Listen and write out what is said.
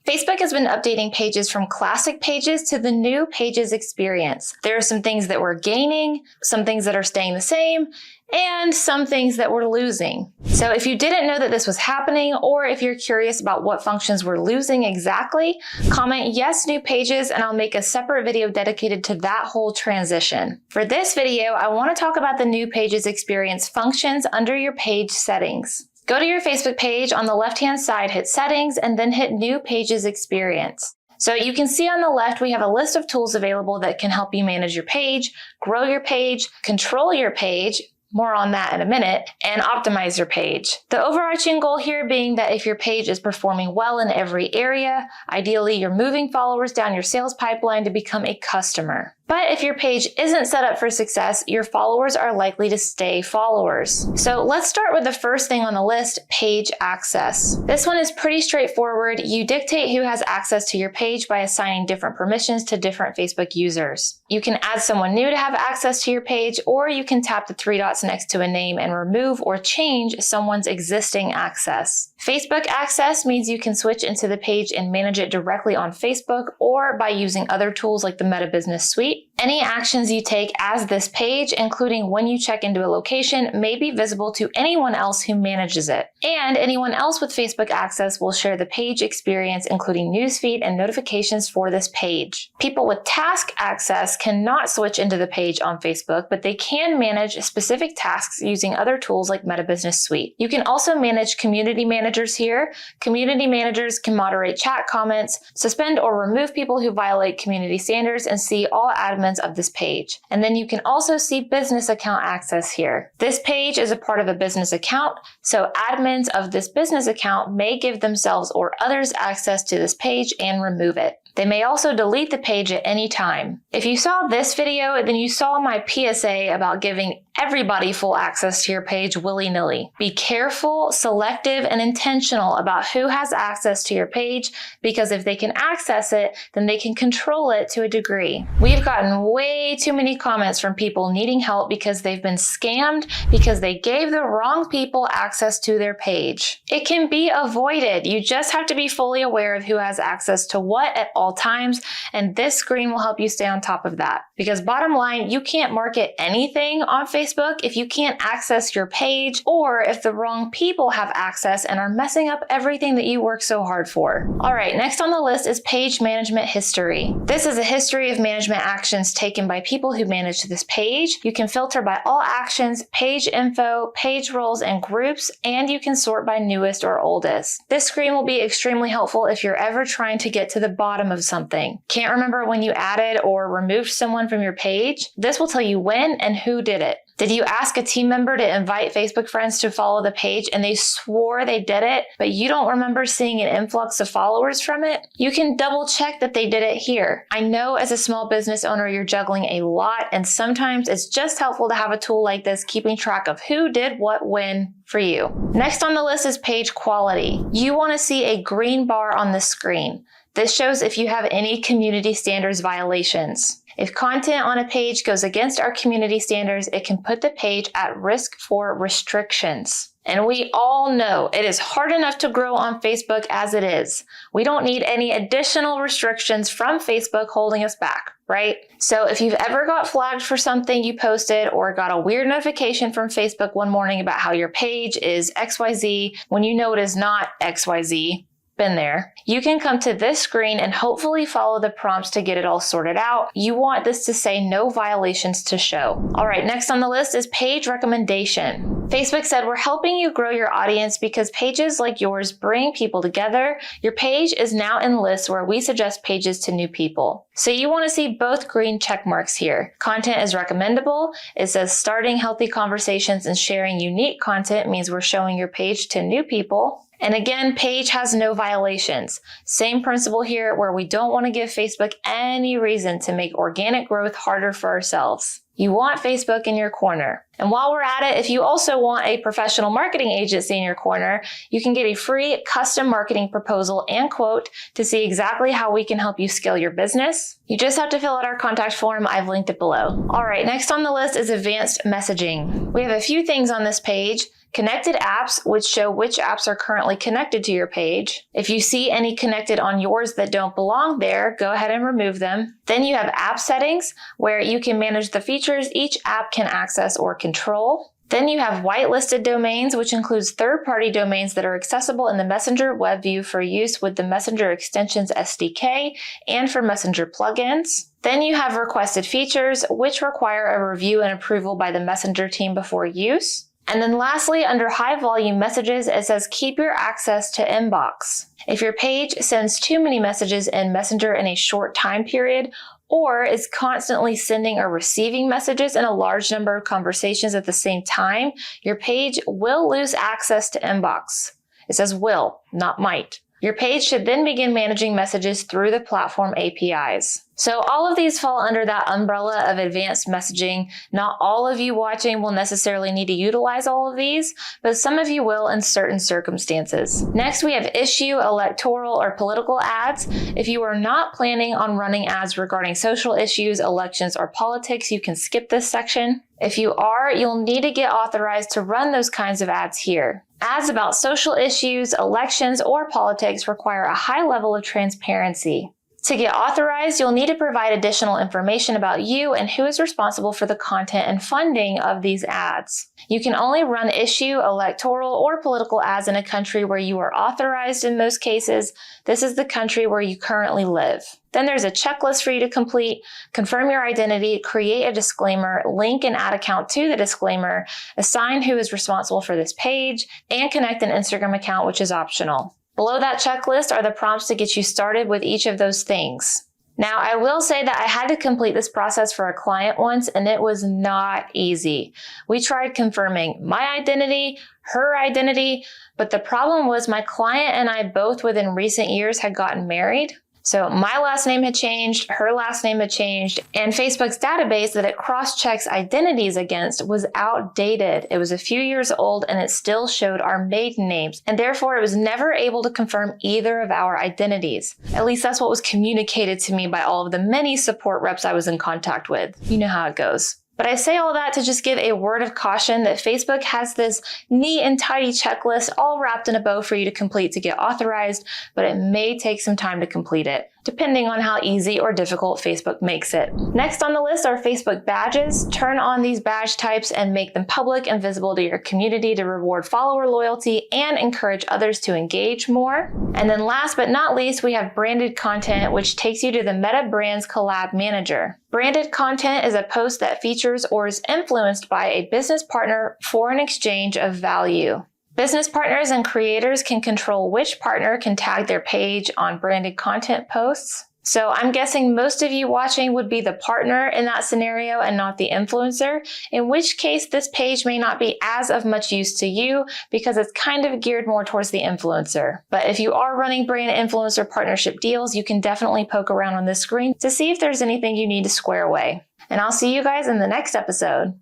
Facebook has been updating pages from classic pages to the new pages experience. There are some things that we're gaining, some things that are staying the same, and some things that we're losing. So if you didn't know that this was happening, or if you're curious about what functions we're losing exactly, comment yes new pages and I'll make a separate video dedicated to that whole transition. For this video, I want to talk about the new pages experience functions under your page settings. Go to your Facebook page, on the left-hand side, hit settings, and then hit new pages experience. So you can see on the left, we have a list of tools available that can help you manage your page, grow your page, control your page, more on that in a minute, and optimize your page. The overarching goal here being that if your page is performing well in every area, ideally you're moving followers down your sales pipeline to become a customer. But if your page isn't set up for success, your followers are likely to stay followers. So let's start with the first thing on the list, page access. This one is pretty straightforward. You dictate who has access to your page by assigning different permissions to different Facebook users. You can add someone new to have access to your page, or you can tap the three dots next to a name and remove or change someone's existing access. Facebook access means you can switch into the page and manage it directly on Facebook or by using other tools like the Meta Business Suite. Any actions you take as this page, including when you check into a location, may be visible to anyone else who manages it. And anyone else with Facebook access will share the page experience, including newsfeed and notifications for this page. People with task access cannot switch into the page on Facebook, but they can manage specific tasks using other tools like Meta Business Suite. You can also manage community managers here. Community managers can moderate chat comments, suspend or remove people who violate community standards, and see all admins of this page. And then you can also see business account access here. This page is a part of a business account, so admins of this business account may give themselves or others access to this page and remove it. They may also delete the page at any time. If you saw this video, then you saw my PSA about giving everybody full access to your page willy-nilly. Be careful, selective, and intentional about who has access to your page, because if they can access it, then they can control it to a degree. We've gotten way too many comments from people needing help because they've been scammed because they gave the wrong people access to their page. It can be avoided. You just have to be fully aware of who has access to what at all times, and this screen will help you stay on top of that. Because bottom line, you can't market anything on Facebook if you can't access your page, or if the wrong people have access and are messing up everything that you work so hard for. All right, next on the list is page management history. This is a history of management actions taken by people who manage this page. You can filter by all actions, page info, page roles, and groups, and you can sort by newest or oldest. This screen will be extremely helpful if you're ever trying to get to the bottom of something. Can't remember when you added or removed someone from your page? This will tell you when and who did it. Did you ask a team member to invite Facebook friends to follow the page and they swore they did it, but you don't remember seeing an influx of followers from it? You can double check that they did it here. I know as a small business owner, you're juggling a lot, and sometimes it's just helpful to have a tool like this keeping track of who did what when for you. Next on the list is page quality. You want to see a green bar on the screen. This shows if you have any community standards violations. If content on a page goes against our community standards, it can put the page at risk for restrictions. And we all know it is hard enough to grow on Facebook as it is. We don't need any additional restrictions from Facebook holding us back, right? So if you've ever got flagged for something you posted or got a weird notification from Facebook one morning about how your page is XYZ when you know it is not XYZ, been there. You can come to this screen and hopefully follow the prompts to get it all sorted out. You want this to say no violations to show. All right, next on the list is page recommendation. Facebook said, we're helping you grow your audience because pages like yours bring people together. Your page is now in lists where we suggest pages to new people. So you want to see both green check marks here. Content is recommendable. It says starting healthy conversations and sharing unique content means we're showing your page to new people. And again, page has no violations. Same principle here, where we don't want to give Facebook any reason to make organic growth harder for ourselves. You want Facebook in your corner. And while we're at it, if you also want a professional marketing agency in your corner, you can get a free custom marketing proposal and quote to see exactly how we can help you scale your business. You just have to fill out our contact form. I've linked it below. All right, next on the list is advanced messaging. We have a few things on this page. connected apps, which show which apps are currently connected to your page. If you see any connected on yours that don't belong there, go ahead and remove them. Then you have app settings, where you can manage the features each app can access or control. Then you have whitelisted domains, which includes third-party domains that are accessible in the Messenger web view for use with the Messenger Extensions SDK and for Messenger plugins. Then you have requested features, which require a review and approval by the Messenger team before use. And then lastly, under high volume messages, it says keep your access to inbox. If your page sends too many messages in Messenger in a short time period, or is constantly sending or receiving messages in a large number of conversations at the same time, your page will lose access to inbox. It says will, not might. Your page should then begin managing messages through the platform APIs. So all of these fall under that umbrella of advanced messaging. Not all of you watching will necessarily need to utilize all of these, but some of you will in certain circumstances. Next, we have issue, electoral, or political ads. If you are not planning on running ads regarding social issues, elections, or politics, you can skip this section. If you are, you'll need to get authorized to run those kinds of ads here. Ads about social issues, elections, or politics require a high level of transparency. To get authorized, you'll need to provide additional information about you and who is responsible for the content and funding of these ads. You can only run issue, electoral, or political ads in a country where you are authorized in most cases. This is the country where you currently live. Then there's a checklist for you to complete, confirm your identity, create a disclaimer, link and add account to the disclaimer, assign who is responsible for this page, and connect an Instagram account, which is optional. Below that checklist are the prompts to get you started with each of those things. Now, I will say that I had to complete this process for a client once, and it was not easy. We tried confirming my identity, her identity, but the problem was my client and I both within recent years had gotten married. So my last name had changed, her last name had changed, and Facebook's database that it cross-checks identities against was outdated. It was a few years old and it still showed our maiden names, and therefore it was never able to confirm either of our identities. At least that's what was communicated to me by all of the many support reps I was in contact with. You know how it goes. But I say all that to just give a word of caution that Facebook has this neat and tidy checklist all wrapped in a bow for you to complete to get authorized, but it may take some time to complete it, depending on how easy or difficult Facebook makes it. Next on the list are Facebook badges. Turn on these badge types and make them public and visible to your community to reward follower loyalty and encourage others to engage more. And then last but not least, we have branded content, which takes you to the Meta Brands Collab Manager. Branded content is a post that features or is influenced by a business partner for an exchange of value. Business partners and creators can control which partner can tag their page on branded content posts. So I'm guessing most of you watching would be the partner in that scenario and not the influencer, in which case this page may not be as of much use to you because it's kind of geared more towards the influencer. But if you are running brand influencer partnership deals, you can definitely poke around on this screen to see if there's anything you need to square away. And I'll see you guys in the next episode.